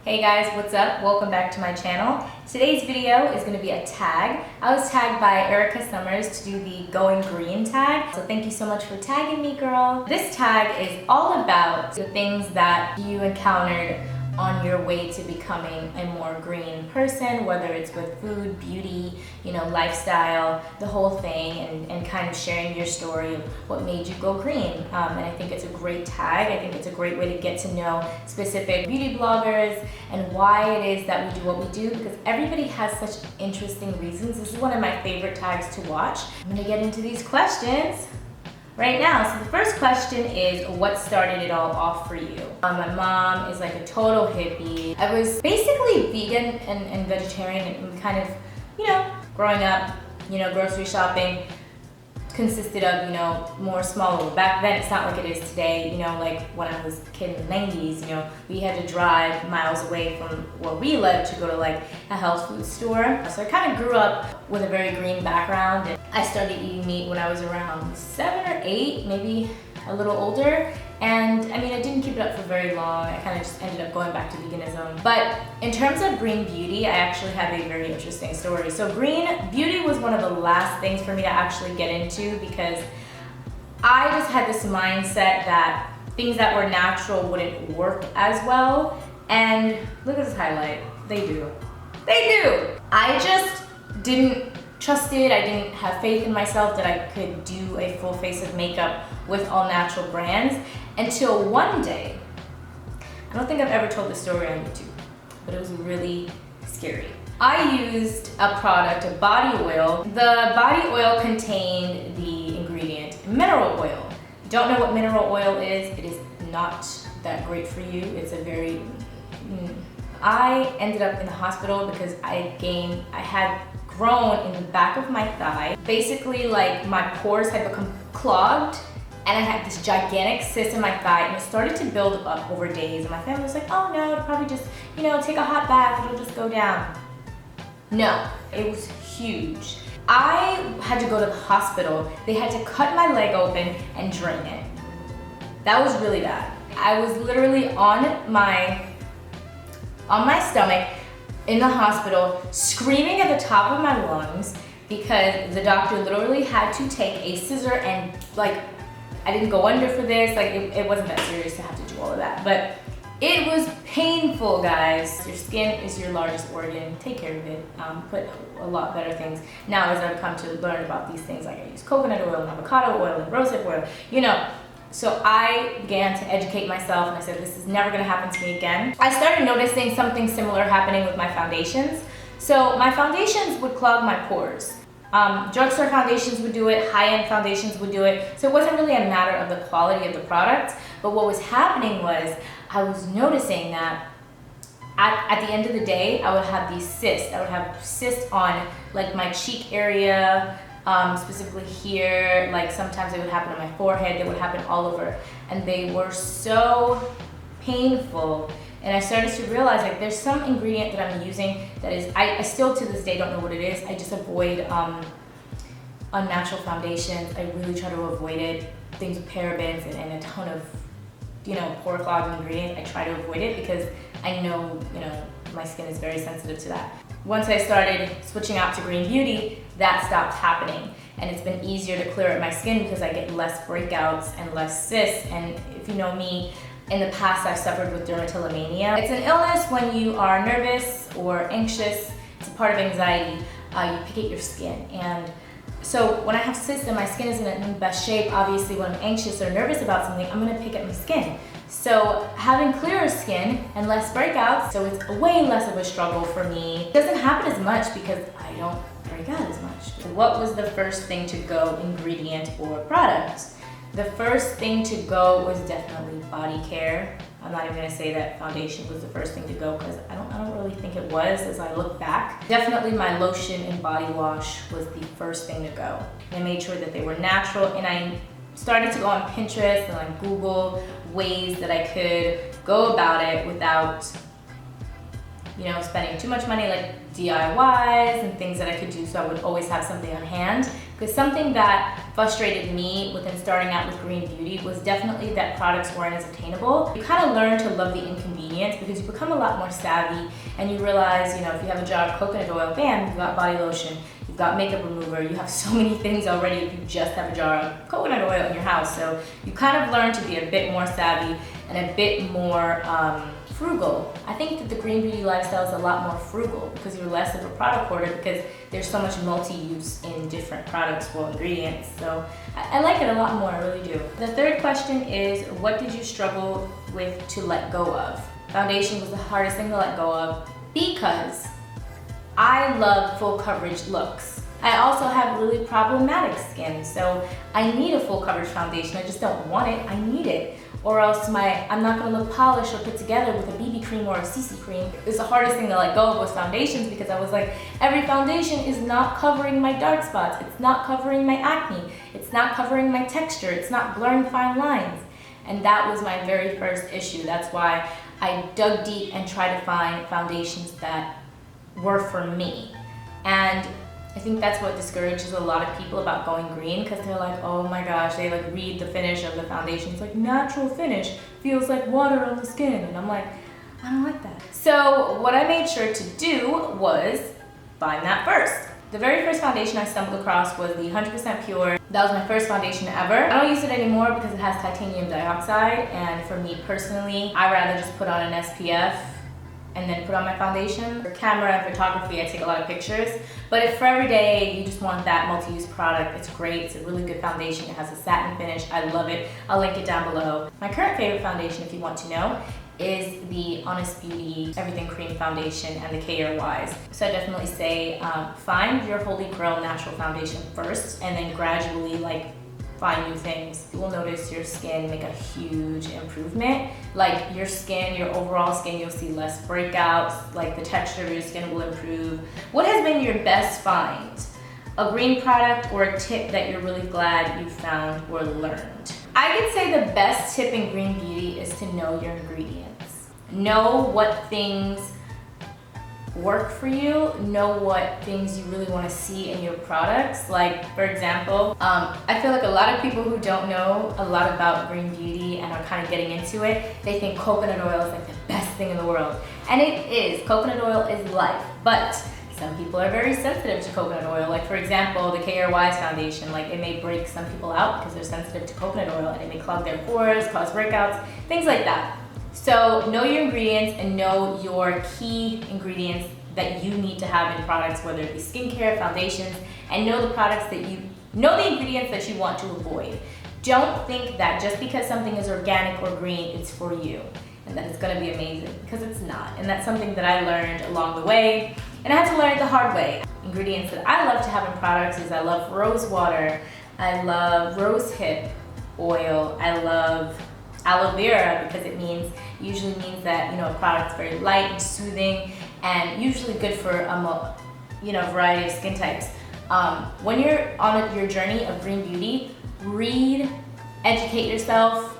Hey guys, what's up? Welcome back to my channel. Today's video is going to be a tag. I was tagged by Erica Summers to do the Going Green tag. So thank you so much for tagging me, girl. This tag is all about the things that you encountered on your way to becoming a more green person, whether it's with food, beauty, lifestyle, the whole thing, and kind of sharing your story of what made you go green. And I think it's a great tag. I think it's a great way to get to know specific beauty bloggers and why it is that we do what we do, because everybody has such interesting reasons. This is one of my favorite tags to watch. I'm gonna get into these questions right now. So the first question is, what started it all off for you? My mom is like a total hippie. I was basically vegan and vegetarian and kind of, growing up, grocery shopping consisted of, more smaller. Back then, it's not like it is today, like when I was a kid in the 90s, we had to drive miles away from where we lived to go to like a health food store. So I kind of grew up with a very green background. And I started eating meat when I was around 7 or 8, maybe a little older. And I didn't keep it up for very long. I kind of just ended up going back to veganism. But in terms of green beauty, I actually have a very interesting story. So green beauty was one of the last things for me to actually get into, because I just had this mindset that things that were natural wouldn't work as well. And look at this highlight. They do. They do. I just didn't trust it. I didn't have faith in myself that I could do a full face of makeup with all natural brands, until one day, I don't think I've ever told this story on YouTube, but it was really scary. I used a product, a body oil. The body oil contained the ingredient mineral oil. If you don't know what mineral oil is, it is not that great for you. It's a very, I ended up in the hospital because I had grown in the back of my thigh. Basically, like, my pores had become clogged, and I had this gigantic cyst in my thigh, and it started to build up over days. And my family was like, oh no, it'll probably just, take a hot bath, it'll just go down. No, it was huge. I had to go to the hospital. They had to cut my leg open and drain it. That was really bad. I was literally on my stomach in the hospital, screaming at the top of my lungs, because the doctor literally had to take a scissor and, I didn't go under for this, it wasn't that serious to have to do all of that, but it was painful, guys. Your skin is your largest organ. Take care of it. Put a lot better things. Now, as I've come to learn about these things, I use coconut oil and avocado oil and rosehip oil, So I began to educate myself, and I said, this is never gonna happen to me again. I started noticing something similar happening with my foundations. So my foundations would clog my pores. Drugstore foundations would do it, high-end foundations would do it. So it wasn't really a matter of the quality of the product, but what was happening was I was noticing that at the end of the day, I would have these cysts. I would have cysts on my cheek area, specifically here, sometimes it would happen on my forehead, they would happen all over, and they were so painful. And I started to realize there's some ingredient that I'm using that is, I still to this day don't know what it is. I just avoid unnatural foundations. I really try to avoid it. Things with parabens and a ton of, pore clogging ingredients. I try to avoid it because I know, my skin is very sensitive to that. Once I started switching out to green beauty, that stopped happening. And it's been easier to clear up my skin because I get less breakouts and less cysts. And if you know me, in the past I've suffered with dermatillomania. It's an illness when you are nervous or anxious. It's a part of anxiety. You pick at your skin. And so when I have cysts and my skin isn't in the best shape, obviously when I'm anxious or nervous about something, I'm gonna pick at my skin. So having clearer skin and less breakouts, so it's way less of a struggle for me. It doesn't happen as much because I don't break out as much. What was the first thing to go, ingredient or product? The first thing to go was definitely body care. I'm not even gonna say that foundation was the first thing to go, because I don't really think it was as I look back. Definitely my lotion and body wash was the first thing to go. I made sure that they were natural, and I started to go on Pinterest and Google ways that I could go about it without, spending too much money, DIYs and things that I could do, so I would always have something on hand. Because something that frustrated me within starting out with green beauty was definitely that products weren't as attainable. You kind of learn to love the inconvenience because you become a lot more savvy and you realize, you know, if you have a jar of coconut oil, bam, you've got body lotion, you've got makeup remover, you have so many things already if you just have a jar of coconut oil in your house. So you kind of learn to be a bit more savvy and a bit more frugal. I think that the green beauty lifestyle is a lot more frugal because you're less of a product hoarder because there's so much multi-use in different products, well, ingredients. So I like it a lot more, I really do. The third question is, what did you struggle with to let go of? Foundation was the hardest thing to let go of because I love full coverage looks. I also have really problematic skin, so I need a full coverage foundation. I just don't want it, I need it. Or else I'm not gonna look polished or put together with a BB cream or a CC cream. It's the hardest thing to let go of was foundations because I was like, every foundation is not covering my dark spots. It's not covering my acne. It's not covering my texture. It's not blurring fine lines. And that was my very first issue. That's why I dug deep and tried to find foundations that were for me. And I think that's what discourages a lot of people about going green because they're like, oh my gosh, they like read the finish of the foundation. It's like natural finish, feels like water on the skin. And I'm like, I don't like that. So what I made sure to do was find that first. The very first foundation I stumbled across was the 100% Pure. That was my first foundation ever. I don't use it anymore because it has titanium dioxide. And for me personally, I rather just put on an SPF and then put on my foundation. For camera and photography, I take a lot of pictures. But if for every day you just want that multi-use product, it's great. It's a really good foundation. It has a satin finish. I love it. I'll link it down below. My current favorite foundation, if you want to know, is the Honest Beauty Everything Cream Foundation and the KRYs. So I definitely say find your holy grail natural foundation first and then gradually find new things. You will notice your skin make a huge improvement. Like your skin, your overall skin, you'll see less breakouts, like the texture of your skin will improve. What has been your best find? A green product or a tip that you're really glad you found or learned? I could say the best tip in green beauty is to know your ingredients. Know what things work for you, know what things you really want to see in your products. Like for example, I feel like a lot of people who don't know a lot about green beauty and are kind of getting into it, they think coconut oil is like the best thing in the world. And it is. Coconut oil is life. But some people are very sensitive to coconut oil. Like for example, the KRY's foundation, like it may break some people out because they're sensitive to coconut oil and it may clog their pores, cause breakouts, things like that. So know your ingredients and know your key ingredients that you need to have in products, whether it be skincare, foundations, and know the products that know the ingredients that you want to avoid. Don't think that just because something is organic or green, it's for you and that it's gonna be amazing, because it's not. And that's something that I learned along the way, and I had to learn it the hard way. Ingredients that I love to have in products is I love rose water, I love rose hip oil, I love aloe vera because it usually means that a product's very light and soothing and usually good for a variety of skin types. When you're on your journey of green beauty, read, educate yourself.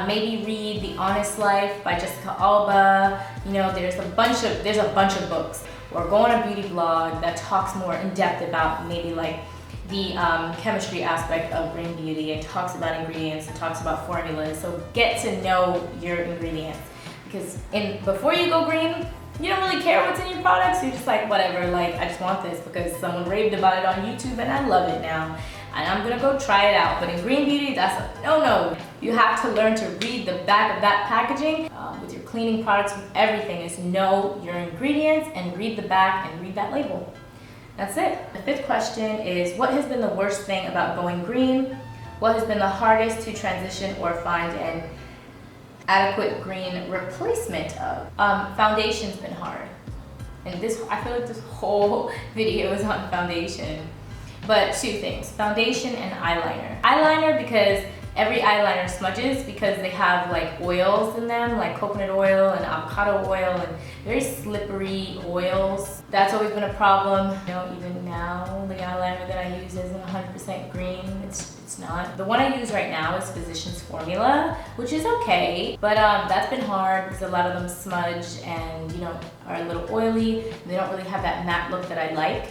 Maybe read The Honest Life by Jessica Alba. There's a bunch of books. Or go on a beauty blog that talks more in depth about maybe like the chemistry aspect of green beauty and talks about ingredients and talks about formulas. So get to know your ingredients, because before you go green, you don't really care what's in your products. You're just like, whatever, like I just want this because someone raved about it on YouTube and I love it now and I'm gonna go try it out. But in green beauty, that's a no. You have to learn to read the back of that packaging. With your cleaning products, with everything, is know your ingredients and read the back and read that label. That's it. The fifth question is, what has been the worst thing about going green? What has been the hardest to transition or find an adequate green replacement of? Foundation's been hard. And I feel like this whole video is on foundation. But two things, foundation and eyeliner. Eyeliner because every eyeliner smudges because they have like oils in them, like coconut oil and avocado oil and very slippery oils. That's always been a problem. Even now, the eyeliner that I use isn't 100% green. It's not. The one I use right now is Physicians Formula, which is okay, but that's been hard because a lot of them smudge and are a little oily. They don't really have that matte look that I like.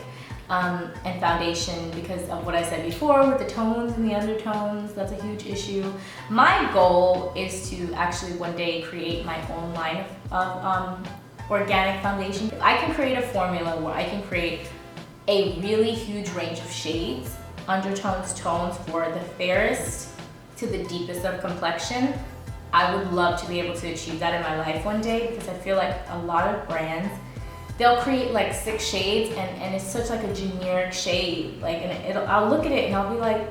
and foundation because of what I said before with the tones and the undertones. That's a huge issue. My goal is to actually one day create my own line of organic foundation. I can create a formula where I can create a really huge range of shades, undertones, tones for the fairest to the deepest of complexion. I would love to be able to achieve that in my life one day, because I feel like a lot of brands, they'll create like 6 shades and it's such like a generic shade. Like, and I'll look at it and I'll be like,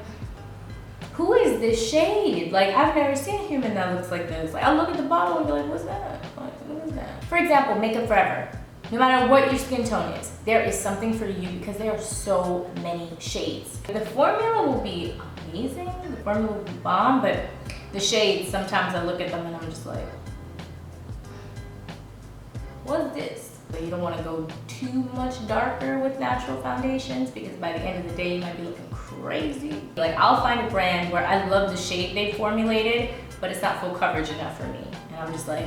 who is this shade? Like, I've never seen a human that looks like this. Like, I'll look at the bottle and be like, what's that? Like, what is that? For example, Makeup Forever. No matter what your skin tone is, there is something for you because there are so many shades. The formula will be amazing, the formula will be bomb, but the shades, sometimes I look at them and I'm just like, what's this? But you don't want to go too much darker with natural foundations because by the end of the day you might be looking crazy. Like, I'll find a brand where I love the shade they formulated, but it's not full coverage enough for me. And I'm just like,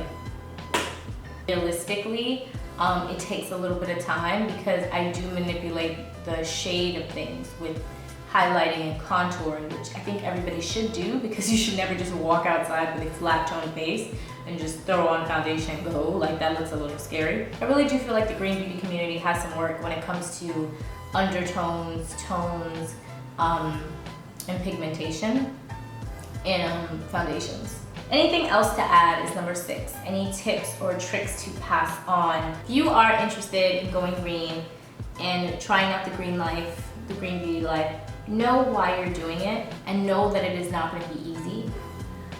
realistically, it takes a little bit of time because I do manipulate the shade of things with highlighting and contouring, which I think everybody should do, because you should never just walk outside with a flat tone face and just throw on foundation and go. Like, that looks a little scary. I really do feel like the green beauty community has some work when it comes to undertones, tones, and pigmentation in foundations. Anything else to add is number 6. Any tips or tricks to pass on? If you are interested in going green and trying out the green life, the green beauty life, know why you're doing it and know that it is not going to be easy.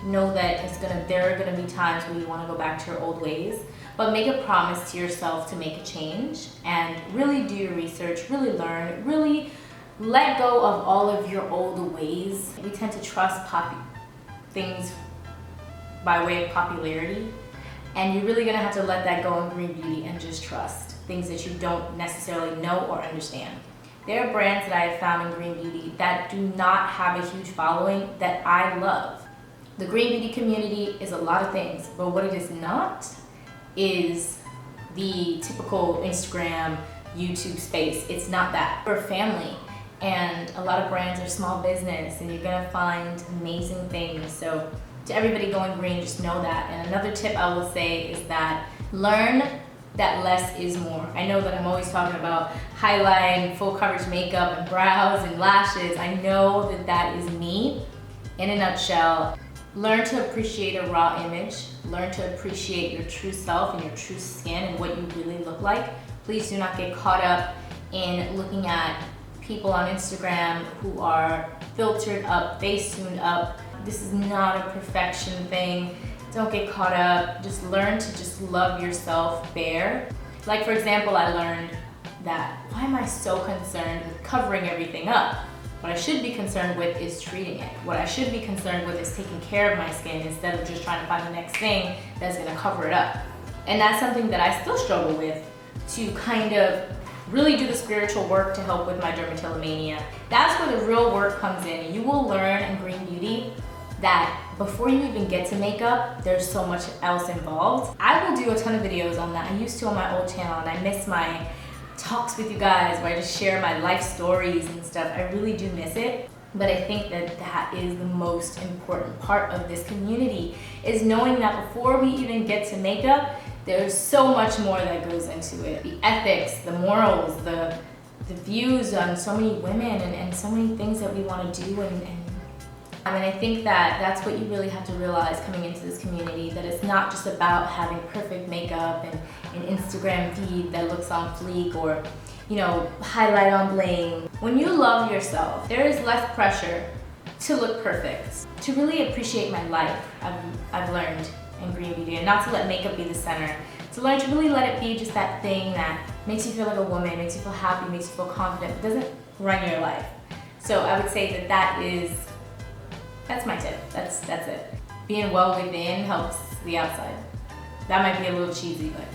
Know that there are gonna be times when you want to go back to your old ways, but make a promise to yourself to make a change and really do your research, really learn, really let go of all of your old ways. We tend to trust things by way of popularity, and you're really gonna have to let that go in green beauty and just trust things that you don't necessarily know or understand. There are brands that I have found in green beauty that do not have a huge following that I love. The green beauty community is a lot of things, but what it is not is the typical Instagram, YouTube space. It's not that. We're a family, and a lot of brands are small business, and you're gonna find amazing things. So to everybody going green, just know that. And another tip I will say is that learn that less is more. I know that I'm always talking about highlight, full coverage makeup, and brows and lashes. I know that that is me in a nutshell. Learn to appreciate a raw image. Learn to appreciate your true self and your true skin and what you really look like. Please do not get caught up in looking at people on Instagram who are filtered up, face tuned up. This is not a perfection thing. Don't get caught up. Just learn to just love yourself bare. Like, for example, I learned that, why am I so concerned with covering everything up? What I should be concerned with is treating it. What I should be concerned with is taking care of my skin instead of just trying to find the next thing that's gonna cover it up. And that's something that I still struggle with, to kind of really do the spiritual work to help with my dermatillomania. That's where the real work comes in. You will learn in green beauty that before you even get to makeup, there's so much else involved. I will do a ton of videos on that. I used to on my old channel, and I miss my talks with you guys where I just share my life stories and stuff. I really do miss it. But I think that that is the most important part of this community, is knowing that before we even get to makeup, there's so much more that goes into it. The ethics, the morals, the views on so many women and so many things that we want to do. And I think that that's what you really have to realize coming into this community, that it's not just about having perfect makeup and an Instagram feed that looks on fleek, or, you know, highlight on bling. When you love yourself, there is less pressure to look perfect. To really appreciate my life, I've learned in green beauty, and not to let makeup be the center. To learn to really let it be just that thing that makes you feel like a woman, makes you feel happy, makes you feel confident, but doesn't run your life. So I would say that that's my tip. That's it. Being well within helps the outside. That might be a little cheesy, but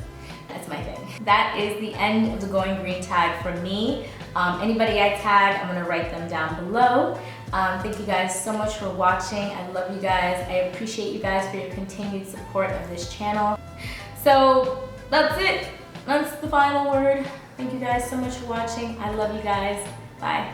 that's my thing. That is the end of the Going Green tag for me. Anybody I tag, I'm gonna write them down below. Thank you guys so much for watching. I love you guys. I appreciate you guys for your continued support of this channel. So that's it. That's the final word. Thank you guys so much for watching. I love you guys. Bye.